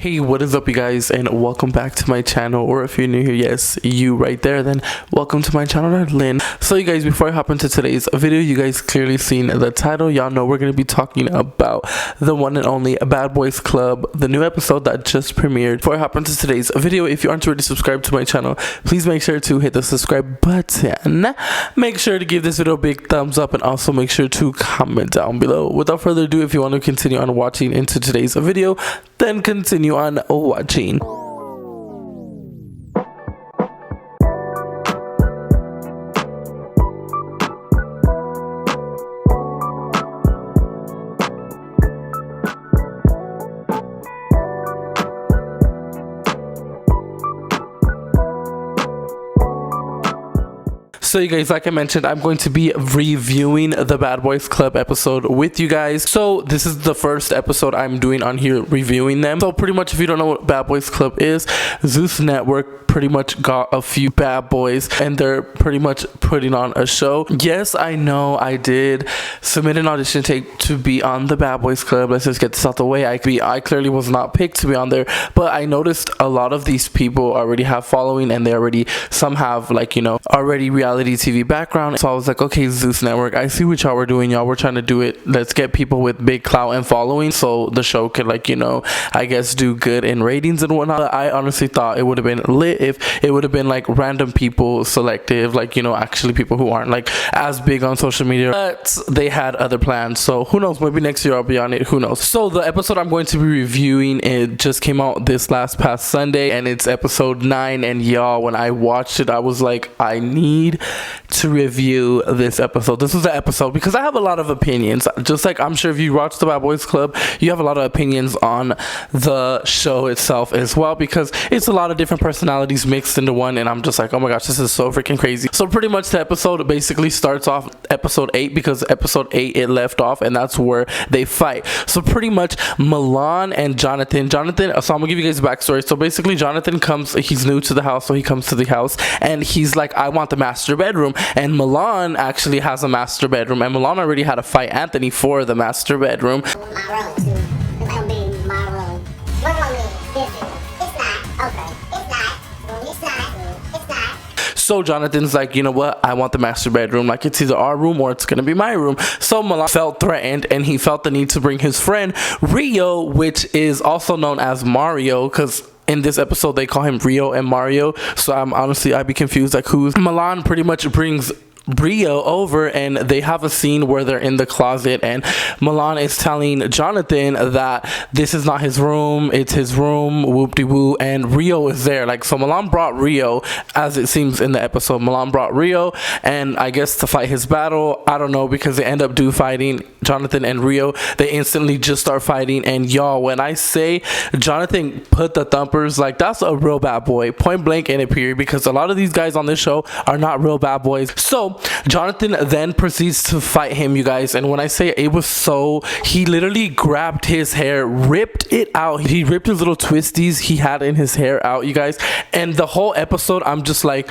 Hey, what is up you guys, and welcome back to my channel. Or if you're new here, yes, you right there, then welcome to my channel, Lynn. So you guys, before I hop into today's video, you guys clearly seen the title. Y'all know we're going to be talking about the one and only Bad Boys Club, the new episode that just premiered. Before I hop into today's video, if you aren't already subscribed to my channel, please make sure to hit the subscribe button. Make sure to give this video a big thumbs up, and also make sure to comment down below. Without further ado, if you want to continue on watching into today's video, then continue on watching. So you guys, like I mentioned, I'm going to be reviewing the Bad Boys Club episode with you guys. So this is the first episode I'm doing on here, reviewing them. So pretty much, if you don't know what Bad Boys Club is, Zeus Network pretty much got a few bad boys and they're pretty much putting on a show. Yes, I know I did submit an audition tape to be on the Bad Boys Club. Let's just get this out the way. I clearly was not picked to be on there, but I noticed a lot of these people already have following, and they already, some have, like, you know, already reality TV background. So I was like, okay, Zeus Network, I see what y'all were doing. Y'all were trying to do it. Let's get people with big clout and following so the show could, like, you know, I guess do good in ratings and whatnot. I honestly thought it would have been lit if it would have been like random people, selective, like, you know, actually people who aren't like as big on social media, but they had other plans. So who knows, maybe next year I'll be on it, who knows. So the episode I'm going to be reviewing, it just came out this past Sunday, and it's episode 9. And y'all, when I watched it, I was like, I need to review this episode. This was the episode because I have a lot of opinions, just like I'm sure if you watch the Bad Boys Club, you have a lot of opinions on the show itself as well, because it's a lot of different personalities mixed into one, and I'm just like, oh my gosh, this is so freaking crazy. So pretty much the episode basically starts off episode 8, because episode 8 it left off, and that's where they fight. So pretty much Milan and Jonathan, so I'm gonna give you guys a backstory. So basically Jonathan comes, he's new to the house, so he comes to the house and he's like, I want the master bedroom. And Milan actually has a master bedroom, and Milan already had to fight Anthony for the master bedroom. So Jonathan's like, you know what, I want the master bedroom. Like, it's either our room or it's gonna be my room. So Milan felt threatened, and he felt the need to bring his friend Rio, which is also known as Mario, because in this episode they call him Rio and Mario. So I'd be confused, like, who's Milan. Pretty much brings Rio over, and they have a scene where they're in the closet, and Milan is telling Jonathan that this is not his room, it's his room, whoop-de-woo, and Rio is there. Like, so Milan brought Rio, as it seems in the episode. Milan brought Rio, and I guess to fight his battle, I don't know, because they end up fighting, Jonathan and Rio. They instantly just start fighting, and y'all, when I say Jonathan put the thumpers, like, that's a real bad boy, point blank in a period, because a lot of these guys on this show are not real bad boys. So Jonathan then proceeds to fight him, you guys, and when I say it was so, he literally grabbed his hair, ripped it out. He ripped his little twisties he had in his hair out, you guys, and the whole episode I'm just like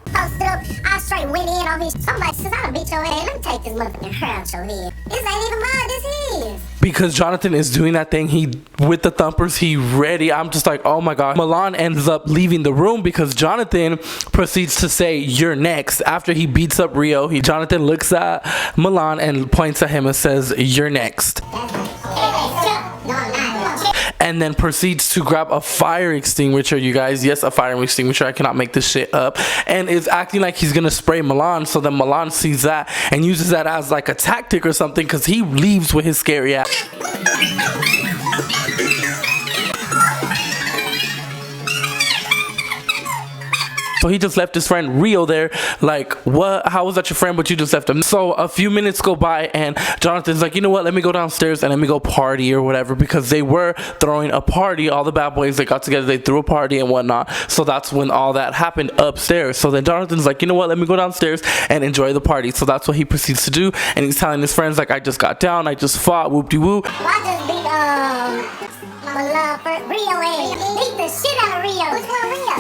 Posted up, I straight went in on his. Somebody says, I'll beat your head. Let me take this motherfucking hair out your head. This ain't even mine, this is. Because Jonathan is doing that thing, he with the thumpers, he ready. I'm just like, oh my god. Milan ends up leaving the room because Jonathan proceeds to say, you're next. After he beats up Rio, Jonathan looks at Milan and points at him and says, you're next. And then proceeds to grab a fire extinguisher, you guys. Yes, a fire extinguisher. I cannot make this shit up. And is acting like he's gonna spray Milan. So then Milan sees that and uses that as like a tactic or something, because he leaves with his scary ass. So he just left his friend Rio there. Like, what? How was that your friend, but you just left him? So a few minutes go by, and Jonathan's like, you know what? Let me go downstairs and let me go party or whatever, because they were throwing a party. All the bad boys, they got together, they threw a party and whatnot. So that's when all that happened upstairs. So then Jonathan's like, you know what? Let me go downstairs and enjoy the party. So that's what he proceeds to do, and he's telling his friends, like, I just got down, I just fought, whoop-de-woo. I just beat my love for Rio. Beat the shit out of Rio. Which one, Rio?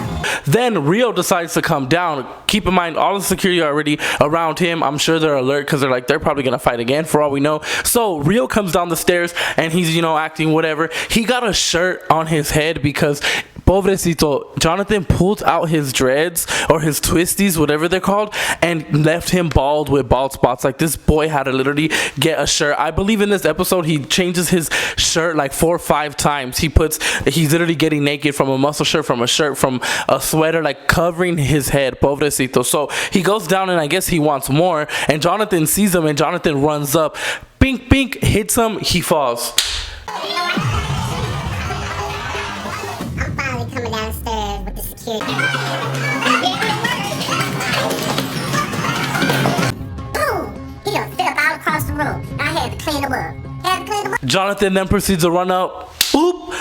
Then Rio decides to come down. Keep in mind, all the security are already around him. I'm sure they're alert because they're probably gonna fight again for all we know. So Rio comes down the stairs and he's, you know, acting whatever. He got a shirt on his head because pobrecito, Jonathan pulled out his dreads or his twisties, whatever they're called, and left him bald with bald spots. Like, this boy had to literally get a shirt. I believe in this episode he changes his shirt like 4 or 5 times. He's literally getting naked from a muscle shirt, from a shirt, from a sweater, like covering his head, pobrecito. So he goes down and I guess he wants more, and Jonathan sees him and Jonathan runs up, pink pink, hits him, he falls. I'm finally coming downstairs with the security. Boom! He done fell all across the room. I had to clean him up. Jonathan then proceeds to run up. Oop!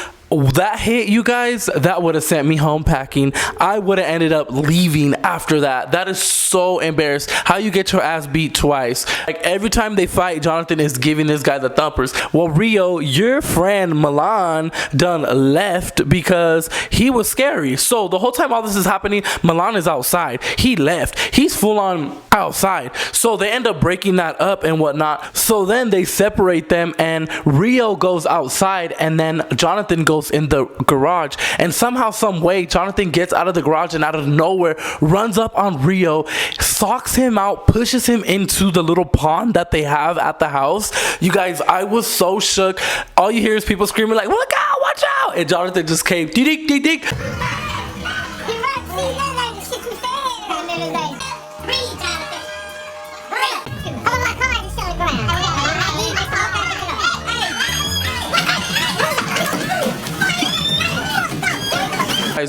That hit, you guys, that would have sent me home packing. I would have ended up leaving after that. That is so embarrassed. How you get your ass beat twice? Like, every time they fight, Jonathan is giving this guy the thumpers. Well, Rio, your friend Milan done left because he was scary. So the whole time all this is happening, Milan is outside. He left. He's full on outside. So they end up breaking that up and whatnot. So then they separate them and Rio goes outside and then Jonathan goes in the garage, and somehow, some way, Jonathan gets out of the garage and out of nowhere runs up on Rio, stalks him out, pushes him into the little pond that they have at the house. You guys, I was so shook. All you hear is people screaming like, look out, watch out, and Jonathan just came, dee dee dee.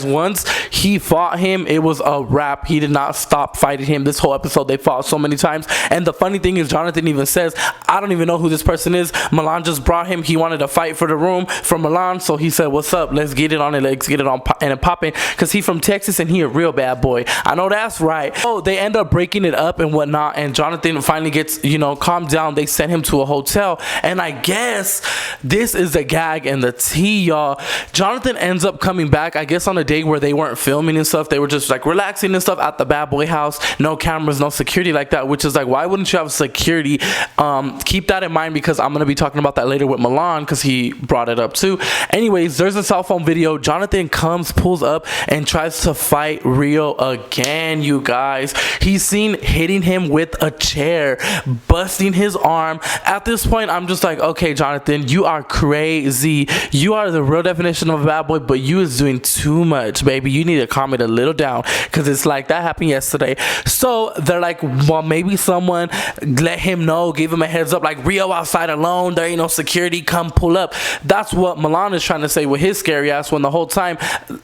Once he fought him, it was a wrap. He did not stop fighting him. This whole episode they fought so many times, and the funny thing is Jonathan even says, I don't even know who this person is. Milan just brought him. He wanted to fight for the room from Milan, so he said, what's up, let's get it on it, let's get it on and popping, because he from Texas and he a real bad boy. I know that's right. So they end up breaking it up and whatnot, and Jonathan finally gets, you know, calmed down. They send him to a hotel, and I guess this is the gag and the tea, y'all. Jonathan ends up coming back, I guess on a day where they weren't filming and stuff. They were just like relaxing and stuff at the bad boy house. No cameras, no security like that, which is like, why wouldn't you have security? Keep that in mind because I'm going to be talking about that later with Milan because he brought it up too. Anyways, there's a cell phone video. Jonathan pulls up and tries to fight Rio again, you guys. He's seen hitting him with a chair, busting his arm. At this point, I'm just like, okay, Jonathan, you are crazy. You are the real definition of a bad boy, but you is doing too much, baby. You need to calm it a little down because it's like that happened yesterday. So they're like, well, maybe someone let him know, give him a heads up, like, Rio outside alone, there ain't no security, come pull up. That's what Milan is trying to say with his scary ass, when the whole time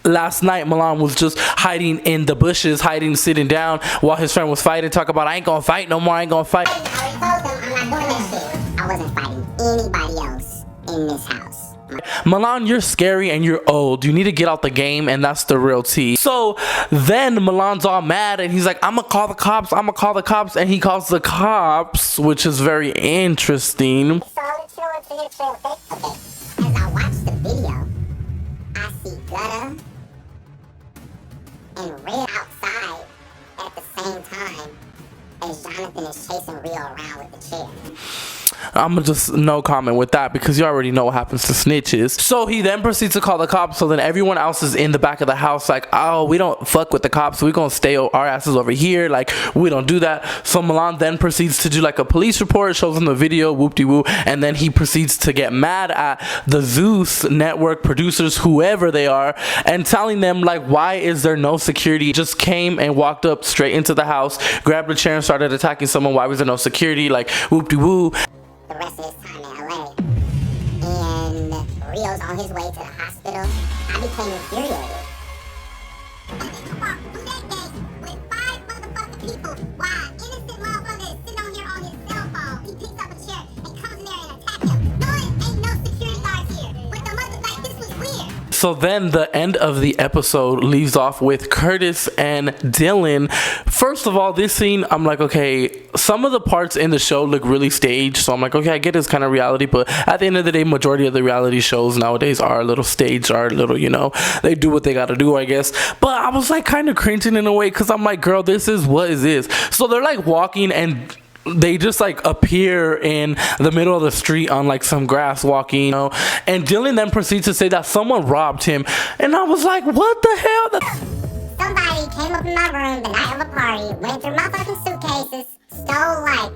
last night Milan was just hiding in the bushes, sitting down while his friend was fighting, talk about, I ain't gonna fight no more, I ain't gonna fight. I told him I'm not doing that shit. I wasn't fighting anybody else in this house. Milan, you're scary and you're old. You need to get out the game, and that's the real tea. So then Milan's all mad and he's like, I'm gonna call the cops, and he calls the cops, which is very interesting. Okay, as I watch the video, I see Gutter and Red outside at the same time as Jonathan is chasing Rio around with the chair. I'm gonna just no comment with that because you already know what happens to snitches. So he then proceeds to call the cops. So then everyone else is in the back of the house like, oh, we don't fuck with the cops, we gonna stay our asses over here, like we don't do that. So Milan then proceeds to do like a police report, shows him the video, whoop-de-woo, and then he proceeds to get mad at the Zeus network producers, whoever they are, and telling them like, why is there no security? Just came and walked up straight into the house, grabbed a chair and started attacking someone. Why was there no security? Like, whoop-de-woo. The rest of his time in LA, and Rio's on his way to the hospital. I became infuriated. You walk through that gate with 5 motherfucking people while innocent motherfucker is sitting on here on his cell phone. He picks up a chair and comes in there and attacks him. No, ain't no security guards here. But the mother, like, this was weird. So then the end of the episode leaves off with Curtis and Dylan. First of all, this scene, I'm like, okay, some of the parts in the show look really staged, so I'm like, okay, I get it's kind of reality, but at the end of the day, majority of the reality shows nowadays are a little staged, are a little, you know, they do what they gotta do, I guess. But I was like kind of cringing in a way, because I'm like, girl, this is what is this. So they're like walking and they just like appear in the middle of the street on like some grass walking, you know, and Dylan then proceeds to say that someone robbed him, and I was like, what the hell? Somebody came up in my room the night of a party, went through my fucking suitcases, stole like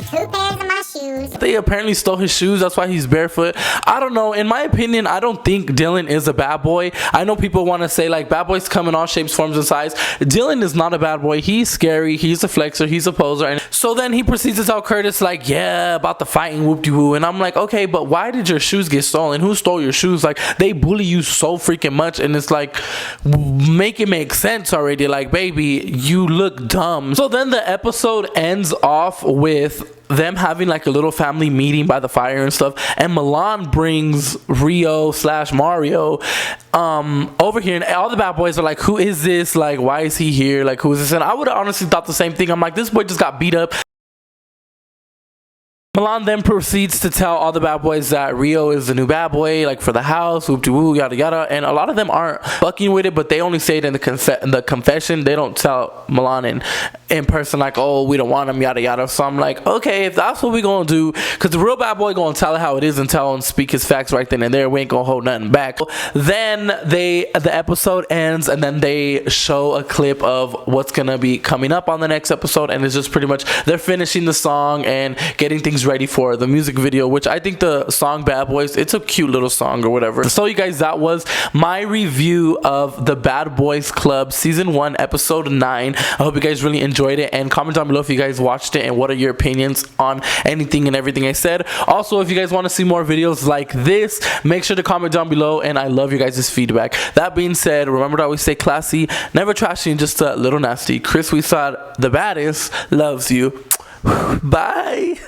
2 pairs of my shoes. They apparently stole his shoes, that's why he's barefoot. I don't know, in my opinion, I don't think Dylan is a bad boy. I know people want to say like bad boys come in all shapes, forms, and sizes. Dylan is not a bad boy. He's scary, he's a flexer, he's a poser. And so then he proceeds to tell Curtis like, yeah, about the fighting, whoop-de-woo. And I'm like, okay, but why did your shoes get stolen? Who stole your shoes? Like, they bully you so freaking much, and it's like, make it make sense already. Like, baby, you look dumb. So then the episode ends off with them having like a little family meeting by the fire and stuff, and Milan brings Rio / Mario over here, and all the bad boys are like, who is this? Like, why is he here? Like, who is this? And I would have honestly thought the same thing. I'm like, this boy just got beat up. Milan then proceeds to tell all the bad boys that Rio is the new bad boy, like for the house, whoop-de-woo, yada yada. And a lot of them aren't fucking with it, but they only say it in the confession. They don't tell Milan in person like, oh, we don't want him, yada yada. So I'm like, okay, if that's what we gonna do, because the real bad boy gonna tell it how it is and tell and speak his facts right then and there. We ain't gonna hold nothing back. Then the episode ends, and then they show a clip of what's gonna be coming up on the next episode, and it's just pretty much they're finishing the song and getting things ready for the music video, which I think the song Bad Boys, it's a cute little song or whatever. So you guys, that was my review of the Bad Boys Club season 1 episode 9. I hope you guys really enjoyed it, and comment down below if you guys watched it and what are your opinions on anything and everything I said. Also, if you guys want to see more videos like this, make sure to comment down below, and I love you guys' feedback. That being said, remember to always stay classy, never trashy, and just a little nasty. Chris, we saw the baddest, loves you. Bye.